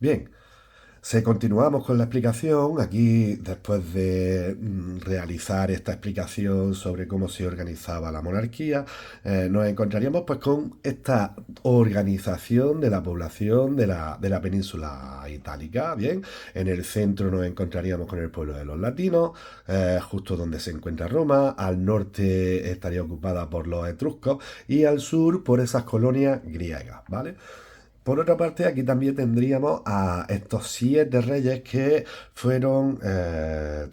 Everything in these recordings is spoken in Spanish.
Bien, continuamos con la explicación. Aquí, después de realizar esta explicación sobre cómo se organizaba la monarquía, nos encontraríamos pues con esta organización de la población de la península itálica. Bien, en el centro nos encontraríamos con el pueblo de los latinos, justo donde se encuentra Roma. Al norte estaría ocupada por los etruscos y al sur por esas colonias griegas, ¿vale? Por otra parte, aquí también tendríamos a estos 7 reyes que fueron los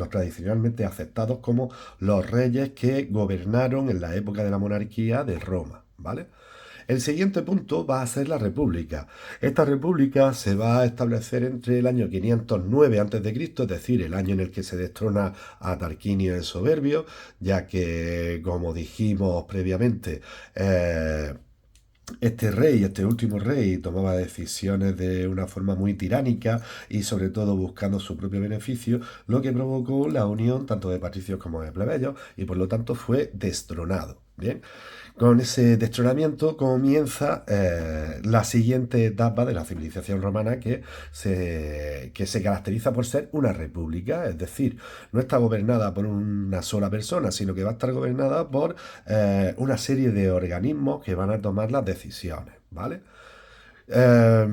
tradicionalmente aceptados como los reyes que gobernaron en la época de la monarquía de Roma, ¿vale? El siguiente punto va a ser la república. Esta república se va a establecer entre el año 509 a.C., es decir, el año en el que se destrona a Tarquinio el Soberbio, ya que, como dijimos previamente, este último rey, tomaba decisiones de una forma muy tiránica y sobre todo buscando su propio beneficio, lo que provocó la unión tanto de patricios como de plebeyos y por lo tanto fue destronado. Bien, con ese destronamiento comienza la siguiente etapa de la civilización romana que se caracteriza por ser una república, es decir, no está gobernada por una sola persona, sino que va a estar gobernada por una serie de organismos que van a tomar las decisiones, ¿vale? Eh,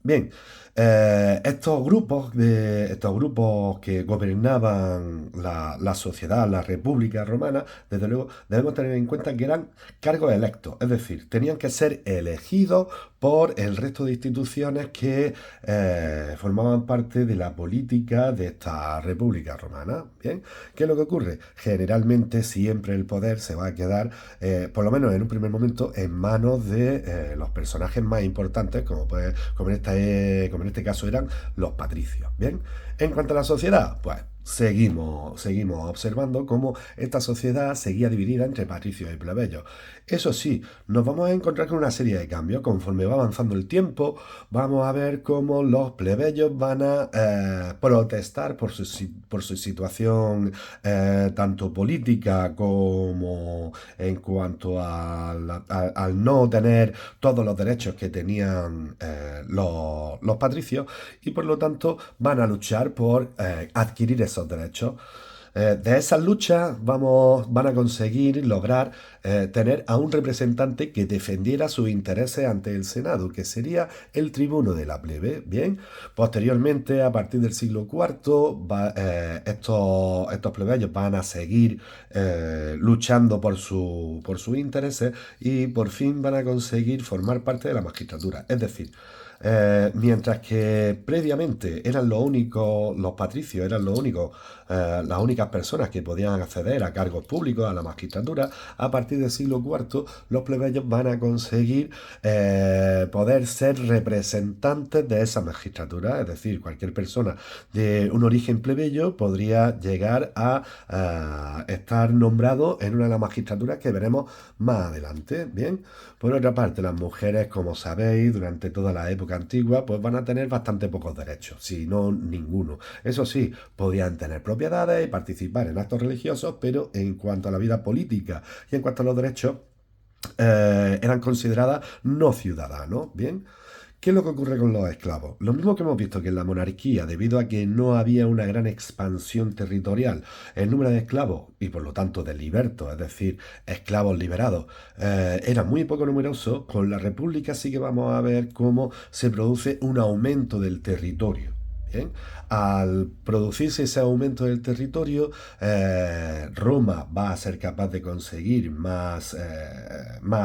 Bien, estos grupos que gobernaban la sociedad, la República Romana, desde luego debemos tener en cuenta que eran cargos electos, es decir, tenían que ser elegidos por el resto de instituciones que formaban parte de la política de esta República Romana. Bien, ¿qué es lo que ocurre? Generalmente siempre el poder se va a quedar, por lo menos en un primer momento, en manos de los personajes más importantes, como en este caso eran los patricios. Bien, en cuanto a la sociedad, pues seguimos observando cómo esta sociedad seguía dividida entre patricios y plebeyos. Eso sí, nos vamos a encontrar con una serie de cambios. Conforme va avanzando el tiempo, vamos a ver cómo los plebeyos van a protestar por su situación tanto política como en cuanto al no tener todos los derechos que tenían los patricios y por lo tanto van a luchar por adquirir esos derechos. De esas luchas van a conseguir lograr tener a un representante que defendiera sus intereses ante el Senado, que sería el tribuno de la plebe. Bien, posteriormente, a partir del siglo IV, estos plebeyos van a seguir luchando por sus intereses y por fin van a conseguir formar parte de la magistratura. Es decir, mientras que previamente eran los patricios eran las únicas personas que podían acceder a cargos públicos, a la magistratura, a partir del siglo IV los plebeyos van a conseguir poder ser representantes de esa magistratura, es decir, cualquier persona de un origen plebeyo podría llegar a estar nombrado en una de las magistraturas que veremos más adelante. Bien, por otra parte, las mujeres, como sabéis, durante toda la época antigua, pues van a tener bastante pocos derechos, si no ninguno. Eso sí, podían tener propiedades y participar en actos religiosos, pero en cuanto a la vida política y en cuanto a los derechos, eran consideradas no ciudadanos. Bien. ¿Qué es lo que ocurre con los esclavos? Lo mismo que hemos visto que en la monarquía, debido a que no había una gran expansión territorial, el número de esclavos y por lo tanto de libertos, es decir, esclavos liberados, era muy poco numeroso. Con la república sí que vamos a ver cómo se produce un aumento del territorio. Bien. Al producirse ese aumento del territorio, Roma va a ser capaz de conseguir más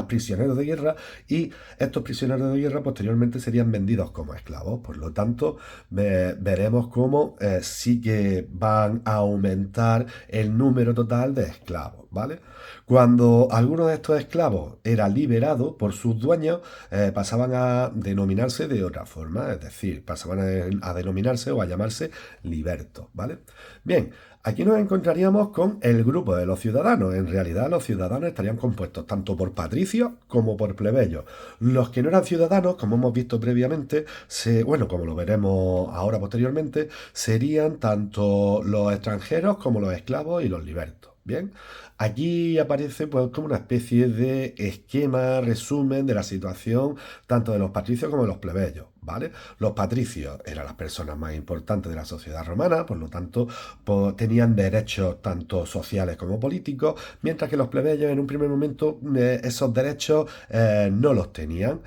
prisioneros de guerra y estos prisioneros de guerra posteriormente serían vendidos como esclavos. Por lo tanto, veremos cómo sí que van a aumentar el número total de esclavos, ¿vale? Cuando alguno de estos esclavos era liberado por sus dueños, pasaban a denominarse de otra forma, es decir, pasaban a denominarse o a llamarse libertos, ¿vale? Bien, aquí nos encontraríamos con el grupo de los ciudadanos. En realidad, los ciudadanos estarían compuestos tanto por patricios como por plebeyos. Los que no eran ciudadanos, como hemos visto previamente, bueno, como lo veremos ahora posteriormente, serían tanto los extranjeros como los esclavos y los libertos. Bien, aquí aparece pues como una especie de esquema, resumen de la situación tanto de los patricios como de los plebeyos, ¿vale? Los patricios eran las personas más importantes de la sociedad romana, por lo tanto pues, tenían derechos tanto sociales como políticos, mientras que los plebeyos en un primer momento esos derechos no los tenían,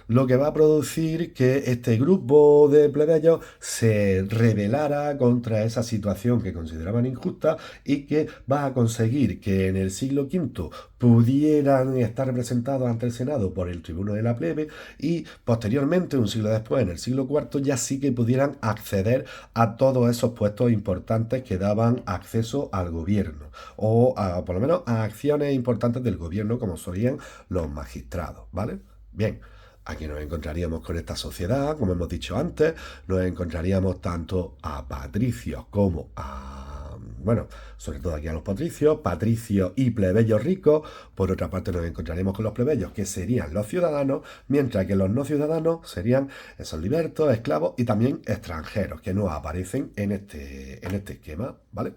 lo que va a producir que este grupo de plebeyos se rebelara contra esa situación que consideraban injusta y que va a conseguir que en el siglo V pudieran estar representados ante el Senado por el tribuno de la plebe y posteriormente, un siglo después, en el siglo IV, ya sí que pudieran acceder a todos esos puestos importantes que daban acceso al gobierno o por lo menos a acciones importantes del gobierno como serían los magistrados, ¿vale? Bien, aquí nos encontraríamos con esta sociedad, como hemos dicho antes, nos encontraríamos tanto a patricios como a, bueno, sobre todo aquí a los patricios y plebeyos ricos. Por otra parte nos encontraremos con los plebeyos, que serían los ciudadanos, mientras que los no ciudadanos serían esos libertos, esclavos y también extranjeros, que no aparecen en este esquema, ¿vale?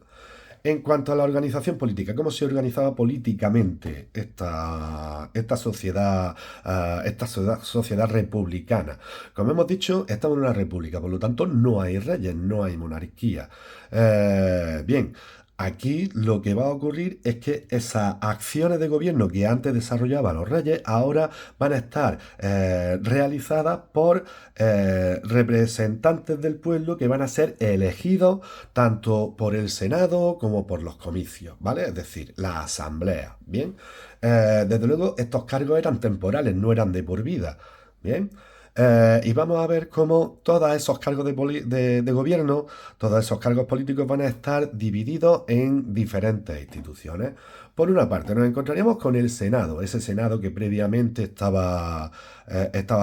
En cuanto a la organización política, ¿cómo se organizaba políticamente esta sociedad republicana? Como hemos dicho, estamos en una república, por lo tanto no hay reyes, no hay monarquía. Bien, aquí lo que va a ocurrir es que esas acciones de gobierno que antes desarrollaban los reyes ahora van a estar realizadas por representantes del pueblo que van a ser elegidos tanto por el Senado como por los comicios, ¿vale? Es decir, la asamblea, ¿bien? Desde luego, estos cargos eran temporales, no eran de por vida, ¿bien? Y vamos a ver cómo todos esos cargos de gobierno, todos esos cargos políticos van a estar divididos en diferentes instituciones. Por una parte, nos encontraríamos con el Senado, ese Senado que previamente estaba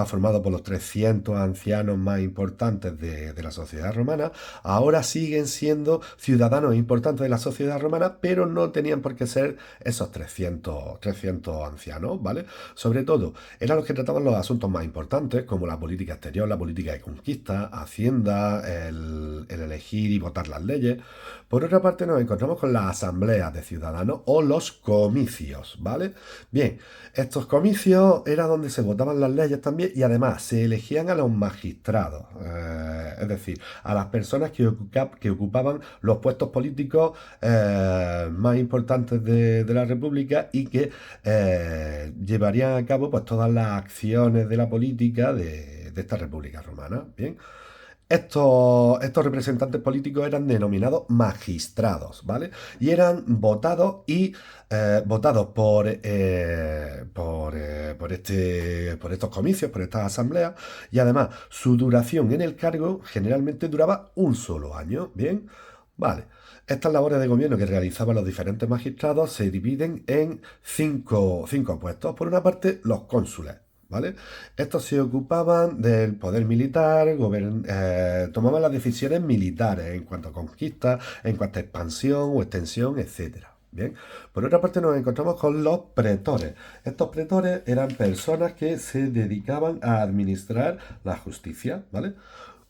formado por los 300 ancianos más importantes de la sociedad romana, ahora siguen siendo ciudadanos importantes de la sociedad romana, pero no tenían por qué ser esos 300 ancianos, ¿vale? Sobre todo, eran los que trataban los asuntos más importantes, como la política exterior, la política de conquista, Hacienda, el elegir y votar las leyes. Por otra parte, nos encontramos con las asambleas de ciudadanos o los comicios, ¿vale? Bien, estos comicios era donde se votaban las leyes también y además se elegían a los magistrados, es decir, a las personas que ocupaban los puestos políticos más importantes de la República y que llevarían a cabo pues, todas las acciones de la política de esta República Romana. Bien. Estos representantes políticos eran denominados magistrados, ¿vale? Y eran votados por estos comicios, por estas asambleas, y además su duración en el cargo generalmente duraba un solo año, ¿bien? Vale. Estas labores de gobierno que realizaban los diferentes magistrados se dividen en cinco puestos. Por una parte, los cónsules, ¿vale? Estos se ocupaban del poder militar, tomaban las decisiones militares en cuanto a conquista, en cuanto a expansión o extensión, etcétera. Bien. Por otra parte nos encontramos con los pretores. Estos pretores eran personas que se dedicaban a administrar la justicia, ¿vale?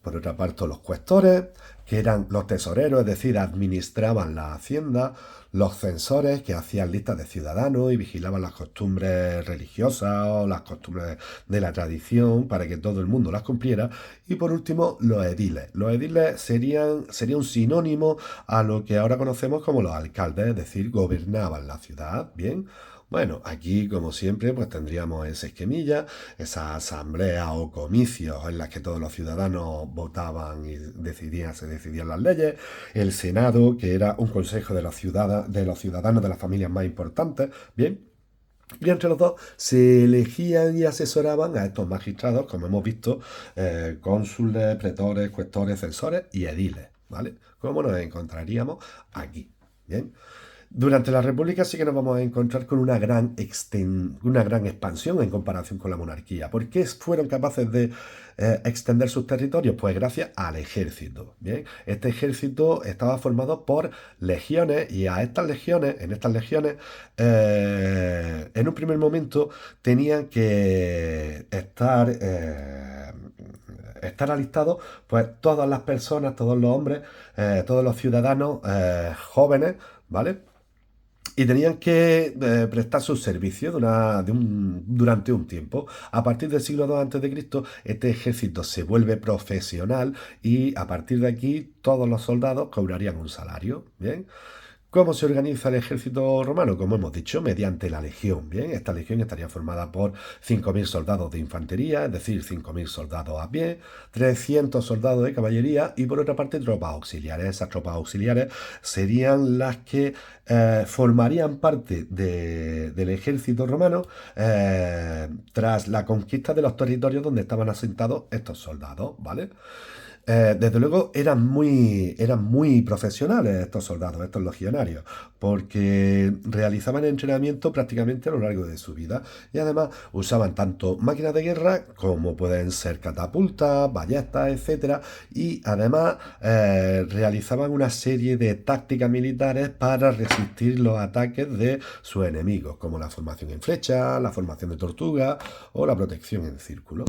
Por otra parte, los cuestores, que eran los tesoreros, es decir, administraban la hacienda, los censores, que hacían listas de ciudadanos y vigilaban las costumbres religiosas o las costumbres de la tradición para que todo el mundo las cumpliera. Y por último, los ediles. Los ediles serían un sinónimo a lo que ahora conocemos como los alcaldes, es decir, gobernaban la ciudad, ¿bien? Bueno, aquí como siempre pues tendríamos ese esquemilla, esa asamblea o comicios en las que todos los ciudadanos votaban y se decidían las leyes, el Senado, que era un consejo de los ciudadanos de las familias más importantes, bien, y entre los dos se elegían y asesoraban a estos magistrados, como hemos visto, cónsules, pretores, cuestores, censores y ediles, ¿vale? Como nos encontraríamos aquí, ¿bien? Durante la República sí que nos vamos a encontrar con una gran expansión en comparación con la monarquía. ¿Por qué fueron capaces de extender sus territorios? Pues gracias al ejército. ¿Bien? Este ejército estaba formado por legiones y en estas legiones, en un primer momento tenían que estar alistados pues todas las personas, todos los hombres, todos los ciudadanos jóvenes, ¿vale? y tenían que prestar sus servicios durante un tiempo. A partir del siglo II a.C., este ejército se vuelve profesional y a partir de aquí todos los soldados cobrarían un salario. ¿Bien? ¿Cómo se organiza el ejército romano? Como hemos dicho, mediante la legión. Bien, esta legión estaría formada por 5.000 soldados de infantería, es decir, 5.000 soldados a pie, 300 soldados de caballería y por otra parte tropas auxiliares. Esas tropas auxiliares serían las que formarían parte del ejército romano tras la conquista de los territorios donde estaban asentados estos soldados, ¿vale? Desde luego eran muy profesionales estos soldados, estos legionarios, porque realizaban entrenamiento prácticamente a lo largo de su vida y además usaban tanto máquinas de guerra como pueden ser catapultas, ballestas, etcétera, y además realizaban una serie de tácticas militares para resistir los ataques de sus enemigos, como la formación en flecha, la formación de tortuga o la protección en círculo.